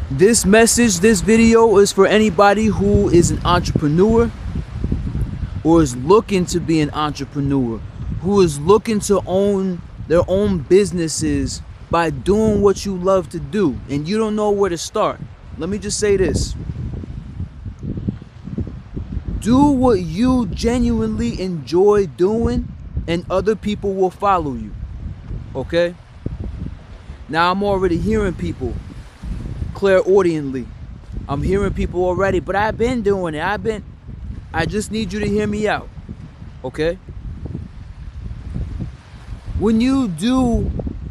This video is for anybody who is an entrepreneur or is looking to be an entrepreneur, who is looking to own their own businesses by doing what you love to do and you don't know where to start. Let me just say this. Do what you genuinely enjoy doing and other people will follow you. Okay? Now I'm already hearing people clairaudiently. I'm hearing people already, but I've been doing it. I just need you to hear me out. Okay? When you do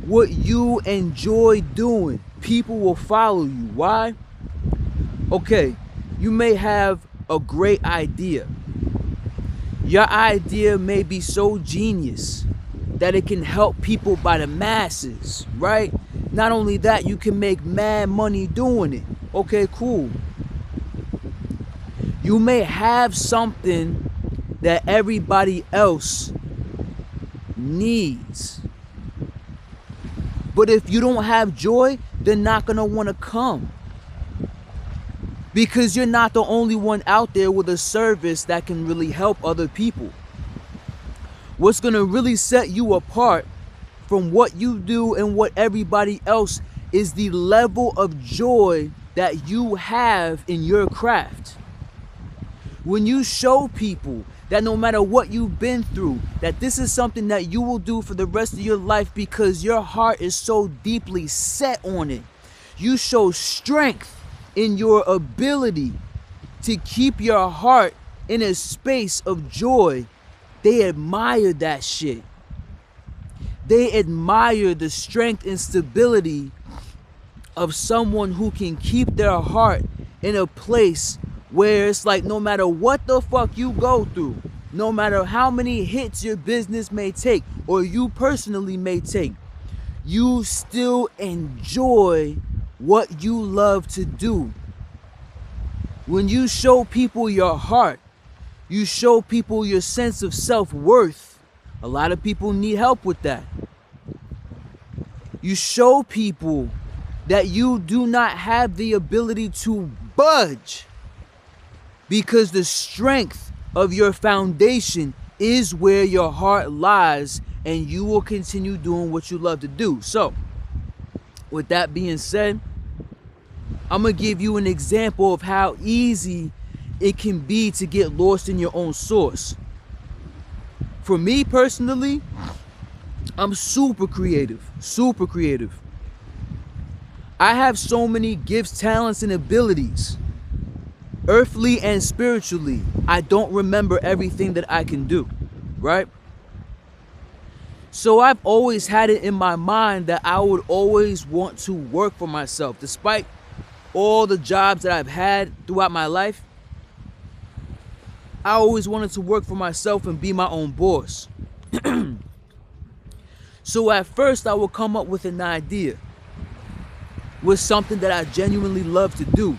what you enjoy doing, people will follow you. Why? Okay, you may have a great idea. Your idea may be so genius that it can help people by the masses, right? Not only that, you can make mad money doing it. Okay, cool. You may have something that everybody else needs. But if you don't have joy, they're not going to want to come. Because you're not the only one out there with a service that can really help other people. What's going to really set you apart from what you do and what everybody else is the level of joy that you have in your craft. When you show people that no matter what you've been through, that this is something that you will do for the rest of your life because your heart is so deeply set on it. You show strength in your ability to keep your heart in a space of joy. They admire that shit. They admire the strength and stability of someone who can keep their heart in a place where it's like no matter what the fuck you go through, no matter how many hits your business may take or you personally may take, you still enjoy what you love to do. When you show people your heart, you show people your sense of self-worth. A lot of people need help with that. You show people that you do not have the ability to budge because the strength of your foundation is where your heart lies, and you will continue doing what you love to do. So, with that being said, I'm going to give you an example of how easy it can be to get lost in your own source. For me personally, I'm super creative. I have so many gifts, talents, and abilities. Earthly and spiritually, I don't remember everything that I can do, right? So I've always had it in my mind that I would always want to work for myself. Despite all the jobs that I've had throughout my life, I always wanted to work for myself and be my own boss. So at first I would come up with an idea, with something that I genuinely love to do.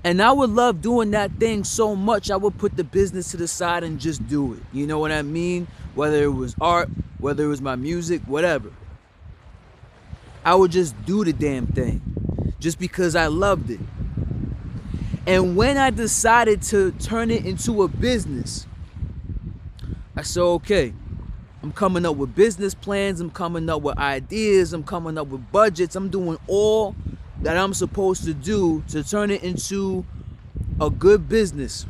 And I would love doing that thing so much I would put the business to the side and just do it. You know what I mean? Whether it was art, whether it was my music, whatever. I would just do the damn thing just because I loved it. And when I decided to turn it into a business, I said, okay, I'm coming up with business plans, I'm coming up with ideas, I'm coming up with budgets, I'm doing all that I'm supposed to do to turn it into a good business.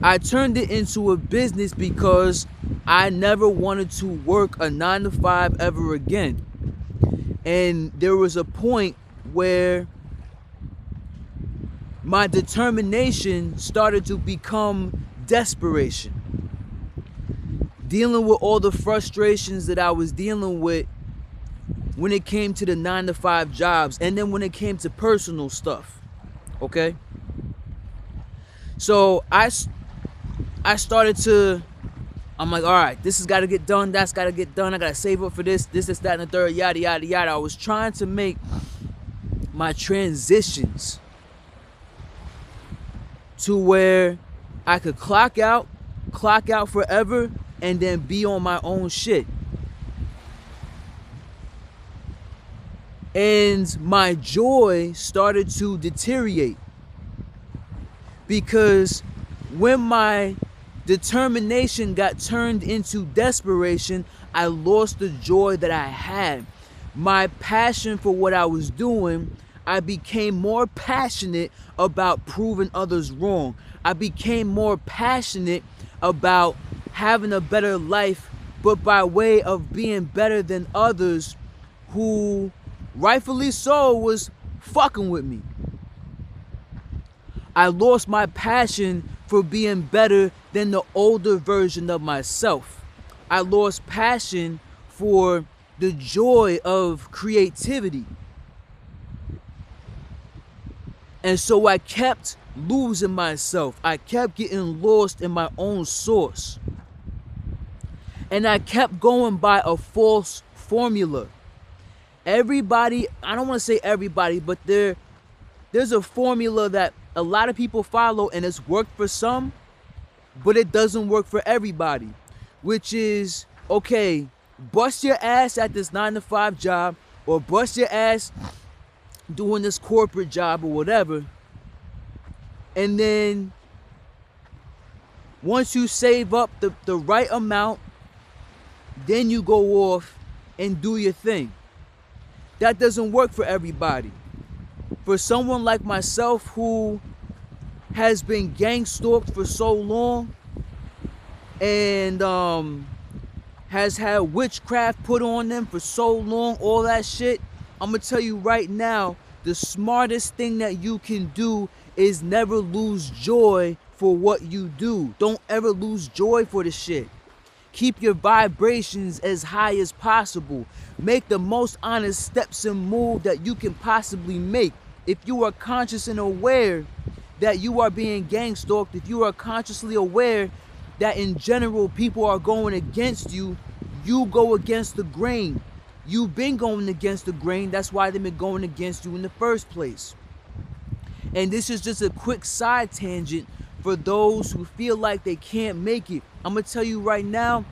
I turned it into a business because I never wanted to work a 9-to-5 ever again. And there was a point where my determination started to become desperation. Dealing with all the frustrations that I was dealing with when it came to the 9-to-5 jobs, and then when it came to personal stuff. Okay? So I started to, I'm like, all right, this has got to get done, that's got to get done, I got to save up for this, that, and the third, yada, yada, yada. I was trying to make my transitions to where I could clock out forever, and then be on my own shit. And my joy started to deteriorate, because when my determination got turned into desperation, I lost the joy that I had. My passion for what I was doing, I became more passionate about proving others wrong. I became more passionate about having a better life, but by way of being better than others who, rightfully so, was fucking with me. I lost my passion for being better than the older version of myself. I lost passion for the joy of creativity. And so I kept losing myself. I kept getting lost in my own source. And I kept going by a false formula. Everybody, I don't want to say everybody, but there's a formula that a lot of people follow, and it's worked for some, but it doesn't work for everybody. Which is, okay, bust your ass at this 9-to-5 job, or bust your ass doing this corporate job or whatever, and then once you save up the right amount, then you go off and do your thing. That doesn't work for everybody. For someone like myself who has been gang stalked for so long and has had witchcraft put on them for so long, all that shit, I'm gonna tell you right now, the smartest thing that you can do is never lose joy for what you do. Don't ever lose joy for the shit. Keep your vibrations as high as possible. Make the most honest steps and move that you can possibly make. If you are conscious and aware that you are being gang stalked, if you are consciously aware that in general people are going against you, you go against the grain. You've been going against the grain. That's why they've been going against you in the first place. And this is just a quick side tangent for those who feel like they can't make it. I'm going to tell you right now,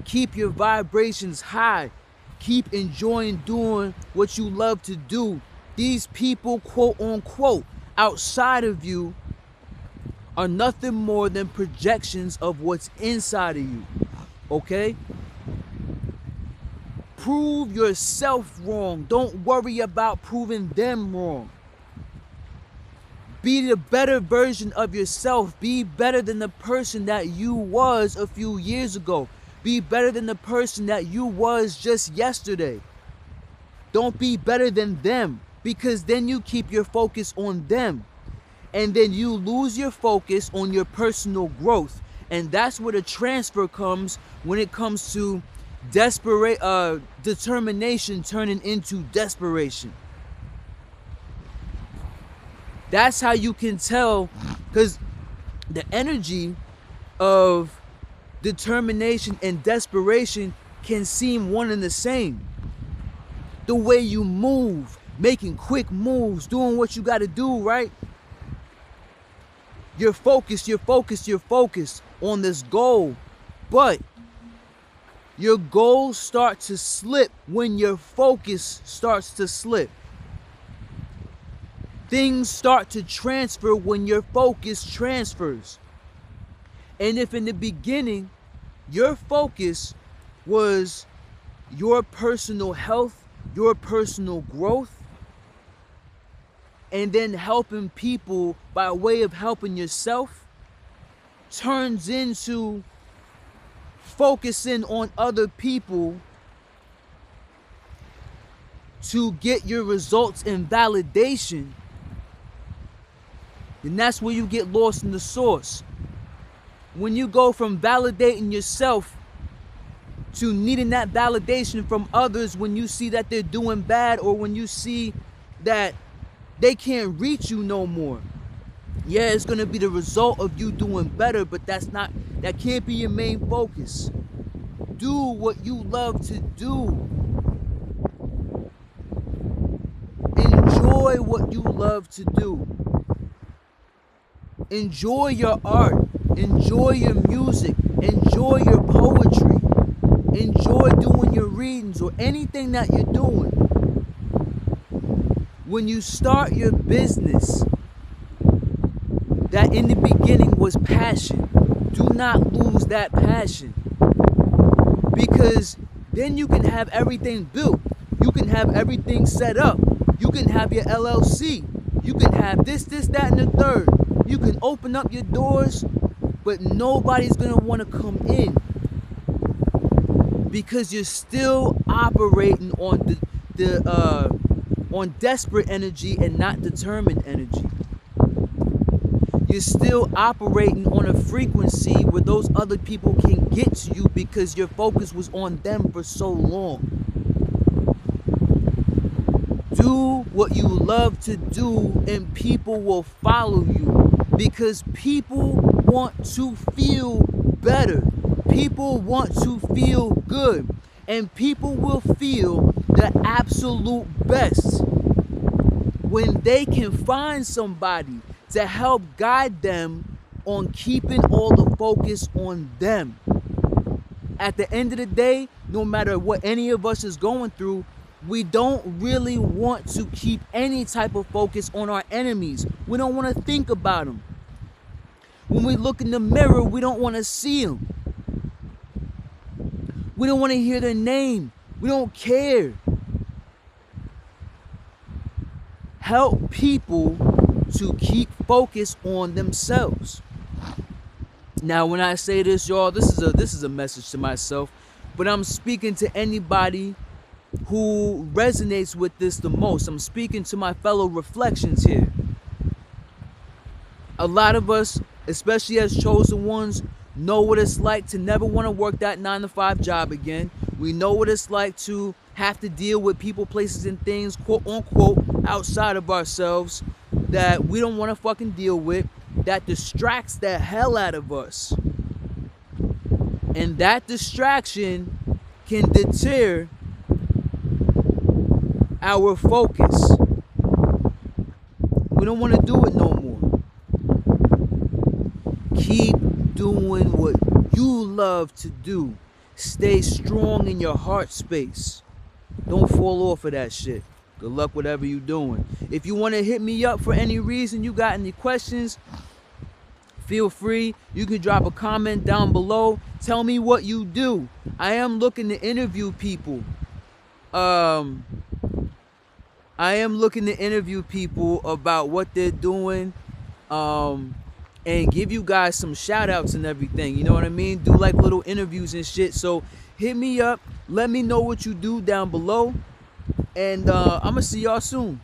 keep your vibrations high. Keep enjoying doing what you love to do. These people, quote unquote, outside of you are nothing more than projections of what's inside of you. Okay? Prove yourself wrong. Don't worry about proving them wrong. Be the better version of yourself. Be better than the person that you was a few years ago. Be better than the person that you was just yesterday. Don't be better than them, because then you keep your focus on them. And then you lose your focus on your personal growth. And that's where the transfer comes when it comes to determination turning into desperation. That's how you can tell, because the energy of determination and desperation can seem one and the same. The way you move, making quick moves, doing what you got to do, right? You're focused on this goal, but your goals start to slip when your focus starts to slip. Things start to transfer when your focus transfers. And if in the beginning, your focus was your personal health, your personal growth, and then helping people by way of helping yourself, turns into focusing on other people to get your results and validation, then that's where you get lost in the source. When you go from validating yourself to needing that validation from others when you see that they're doing bad, or when you see that they can't reach you no more. Yeah, it's gonna be the result of you doing better, but that can't be your main focus. Do what you love to do. Enjoy what you love to do. Enjoy your art. Enjoy your music. Enjoy your poetry. Enjoy doing your readings or anything that you're doing. When you start your business, that in the beginning was passion. Do not lose that passion, because then you can have everything built. You can have everything set up. You can have your LLC. You can have this, that, and the third. You can open up your doors, but nobody's gonna want to come in because you're still operating on on desperate energy and not determined energy. You're still operating on a frequency where those other people can get to you because your focus was on them for so long. Do what you love to do and people will follow you, because people want to feel better. People want to feel good, and people will feel the absolute best when they can find somebody to help guide them on keeping all the focus on them. At the end of the day, no matter what any of us is going through, we don't really want to keep any type of focus on our enemies. We don't want to think about them. When we look in the mirror, we don't want to see them. We don't want to hear their name. We don't care. Help people to keep focus on themselves. Now, when I say this, y'all, this is a message to myself, but I'm speaking to anybody who resonates with this the most. I'm speaking to my fellow reflections here. A lot of us, especially as chosen ones, know what it's like to never want to work that 9-to-5 job again. We know what it's like to have to deal with people, places, and things, quote unquote, outside of ourselves that we don't want to fucking deal with, that distracts the hell out of us. And that distraction can deter our focus. We don't want to do it no more. Keep doing what you love to do. Stay strong in your heart space. Don't fall off of that shit. Good luck whatever you're doing. If you want to hit me up for any reason, you got any questions, feel free. You can drop a comment down below. Tell me what you do. I am looking to interview people. I am looking to interview people about what they're doing, and give you guys some shout outs and everything. You know what I mean? Do like little interviews and shit. So hit me up. Let me know what you do down below. And I'm going to see y'all soon.